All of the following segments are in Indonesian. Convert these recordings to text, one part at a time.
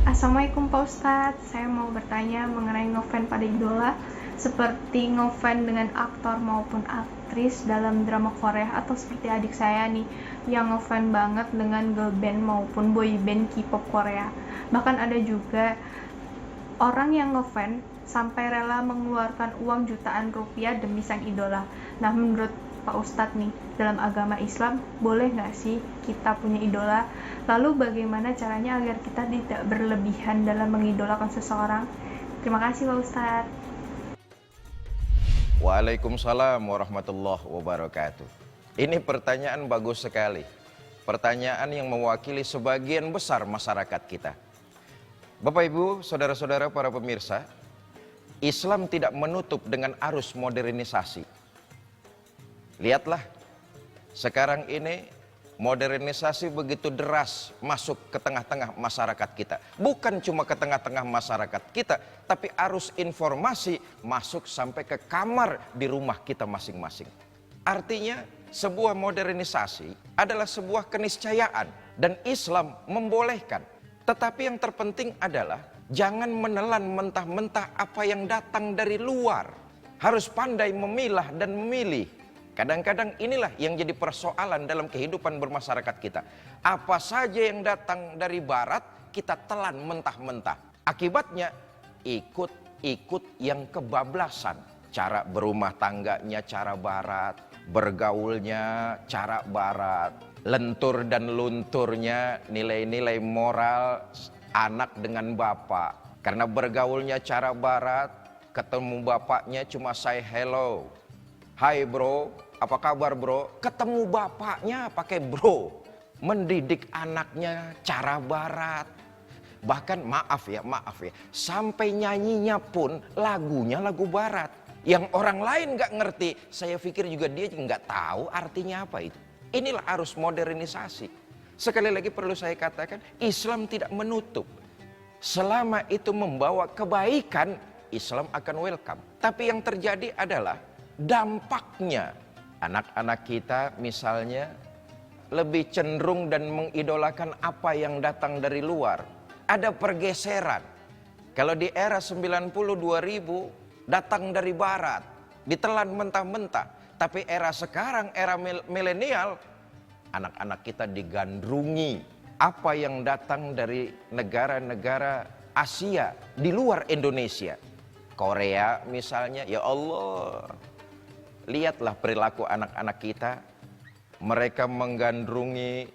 Assalamualaikum Pak Ustadz, saya mau bertanya mengenai ngefans pada idola seperti ngefans dengan aktor maupun aktris dalam drama Korea atau seperti adik saya nih yang ngefans banget dengan girl band maupun boy band K-pop Korea. Bahkan ada juga orang yang ngefans sampai rela mengeluarkan uang jutaan rupiah demi sang idola. Nah, menurut Pak Ustadz nih, dalam agama Islam boleh nggak sih kita punya idola? Lalu bagaimana caranya agar kita tidak berlebihan dalam mengidolakan seseorang? Terima kasih Pak Ustadz. Waalaikumsalam warahmatullahi wabarakatuh. Ini pertanyaan bagus sekali. Pertanyaan yang mewakili sebagian besar masyarakat kita. Bapak Ibu, saudara-saudara para pemirsa, Islam tidak menutup dengan arus modernisasi. Lihatlah, sekarang ini modernisasi begitu deras masuk ke tengah-tengah masyarakat kita. Bukan cuma ke tengah-tengah masyarakat kita, tapi arus informasi masuk sampai ke kamar di rumah kita masing-masing. Artinya, sebuah modernisasi adalah sebuah keniscayaan dan Islam membolehkan. Tetapi yang terpenting adalah jangan menelan mentah-mentah apa yang datang dari luar. Harus pandai memilah dan memilih. Kadang-kadang inilah yang jadi persoalan dalam kehidupan bermasyarakat kita. Apa saja yang datang dari barat, kita telan mentah-mentah. Akibatnya, ikut yang kebablasan. Cara berumah tangganya cara barat, bergaulnya cara barat, lentur dan lunturnya nilai-nilai moral anak dengan bapak. Karena bergaulnya cara barat, ketemu bapaknya cuma say hello. Hai bro, apa kabar bro? Ketemu bapaknya pakai bro. Mendidik anaknya cara barat. Bahkan maaf ya, sampai nyanyinya pun lagunya lagu barat. Yang orang lain gak ngerti, saya pikir juga dia nggak tahu artinya apa itu. Inilah arus modernisasi. Sekali lagi perlu saya katakan, Islam tidak menutup. Selama itu membawa kebaikan, Islam akan welcome. Tapi yang terjadi adalah dampaknya. Anak-anak kita misalnya lebih cenderung dan mengidolakan apa yang datang dari luar. Ada pergeseran. Kalau di era 90 2000 datang dari barat, ditelan mentah-mentah. Tapi era sekarang, era milenial, anak-anak kita digandrungi apa yang datang dari negara-negara Asia di luar Indonesia. Korea misalnya, ya Allah. Lihatlah perilaku anak-anak kita. Mereka menggandrungi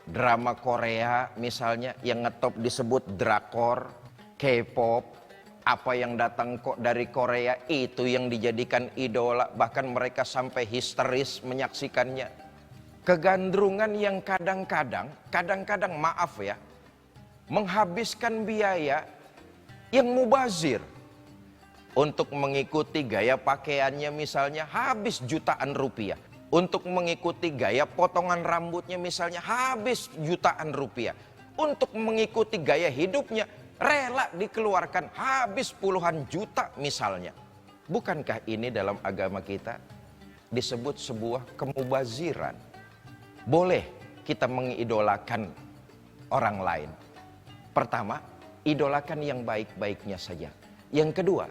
drama Korea misalnya yang ngetop disebut drakor, K-pop. Apa yang datang kok dari Korea itu yang dijadikan idola. Bahkan mereka sampai histeris menyaksikannya. Kegandrungan yang kadang-kadang maaf ya, menghabiskan biaya yang mubazir. Untuk mengikuti gaya pakaiannya misalnya habis jutaan rupiah. Untuk mengikuti gaya potongan rambutnya misalnya habis jutaan rupiah. Untuk mengikuti gaya hidupnya rela dikeluarkan habis puluhan juta misalnya. Bukankah ini dalam agama kita disebut sebuah kemubaziran? Boleh kita mengidolakan orang lain. Pertama, idolakan yang baik-baiknya saja. Yang kedua,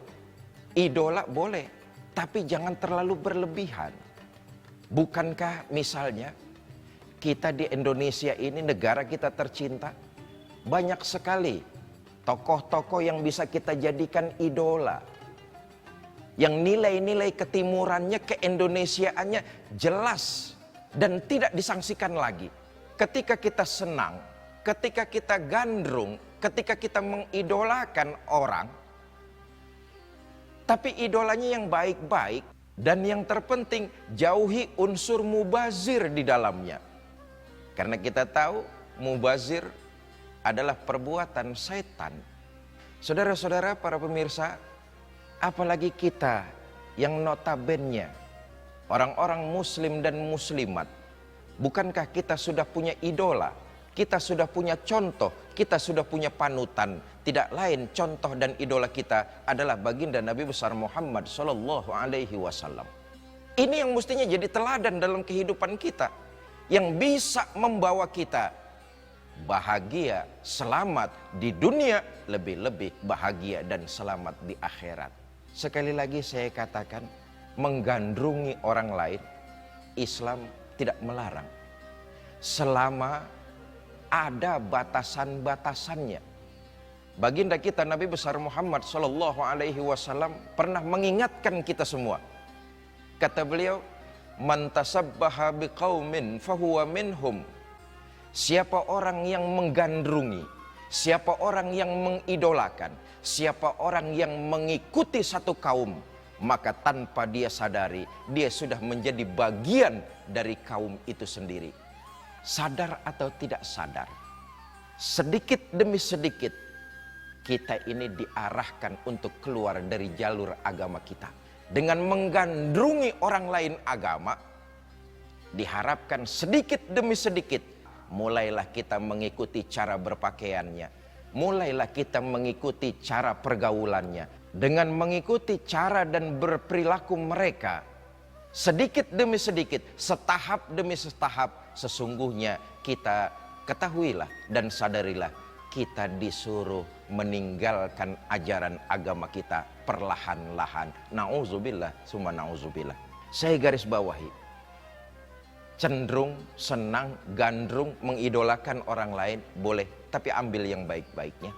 idola boleh, tapi jangan terlalu berlebihan. Bukankah misalnya kita di Indonesia ini negara kita tercinta, banyak sekali tokoh-tokoh yang bisa kita jadikan idola. Yang nilai-nilai ketimurannya, keindonesiaannya jelas dan tidak disangsikan lagi. Ketika kita senang, ketika kita gandrung, ketika kita mengidolakan orang, tapi idolanya yang baik-baik, dan yang terpenting jauhi unsur mubazir di dalamnya. Karena kita tahu mubazir adalah perbuatan setan. Saudara-saudara para pemirsa, apalagi kita yang notabene orang-orang muslim dan muslimat, bukankah kita sudah punya idola? Kita sudah punya contoh, kita sudah punya panutan. Tidak lain contoh dan idola kita adalah baginda Nabi besar Muhammad sallallahu alaihi wasallam. Ini yang mestinya jadi teladan dalam kehidupan kita, yang bisa membawa kita bahagia, selamat di dunia, lebih-lebih bahagia dan selamat di akhirat. Sekali lagi saya katakan, menggandrungi orang lain, Islam tidak melarang. Selama ada batasan-batasannya. Baginda kita Nabi besar Muhammad Sallallahu Alaihi Wasallam pernah mengingatkan kita semua. Kata beliau, man tasabbaha biqaumin fahuwa minhum. Siapa orang yang menggandrungi, siapa orang yang mengidolakan, siapa orang yang mengikuti satu kaum, maka tanpa dia sadari, dia sudah menjadi bagian dari kaum itu sendiri. Sadar atau tidak sadar, sedikit demi sedikit, kita ini diarahkan untuk keluar dari jalur agama kita. Dengan menggandrungi orang lain agama, diharapkan sedikit demi sedikit, mulailah kita mengikuti cara berpakaiannya, mulailah kita mengikuti cara pergaulannya. Dengan mengikuti cara dan berperilaku mereka, sedikit demi sedikit, setahap demi setahap, sesungguhnya kita ketahuilah dan sadarilah, kita disuruh meninggalkan ajaran agama kita perlahan-lahan. Nauzubillah, summa nauzubillah. Saya garis bawahi, cenderung, senang, gandrung, mengidolakan orang lain boleh, tapi ambil yang baik-baiknya.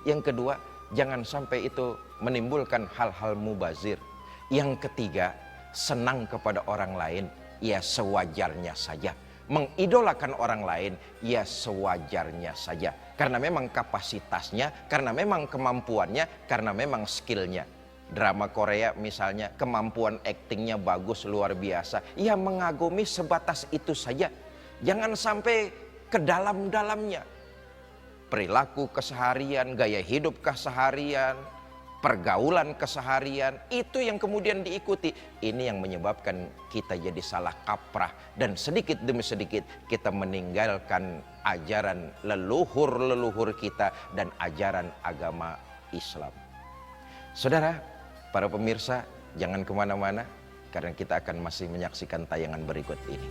Yang kedua, jangan sampai itu menimbulkan hal-hal mubazir. Yang ketiga, senang kepada orang lain, ya sewajarnya saja. Mengidolakan orang lain, ya sewajarnya saja. Karena memang kapasitasnya, karena memang kemampuannya, karena memang skillnya. Drama Korea misalnya, kemampuan aktingnya bagus, luar biasa. Ya mengagumi sebatas itu saja. Jangan sampai ke dalam-dalamnya. Perilaku keseharian, gaya hidup keseharian, pergaulan keseharian, itu yang kemudian diikuti. Ini yang menyebabkan kita jadi salah kaprah, dan sedikit demi sedikit kita meninggalkan ajaran leluhur-leluhur kita dan ajaran agama Islam. Saudara, para pemirsa, jangan kemana-mana, karena kita akan masih menyaksikan tayangan berikut ini.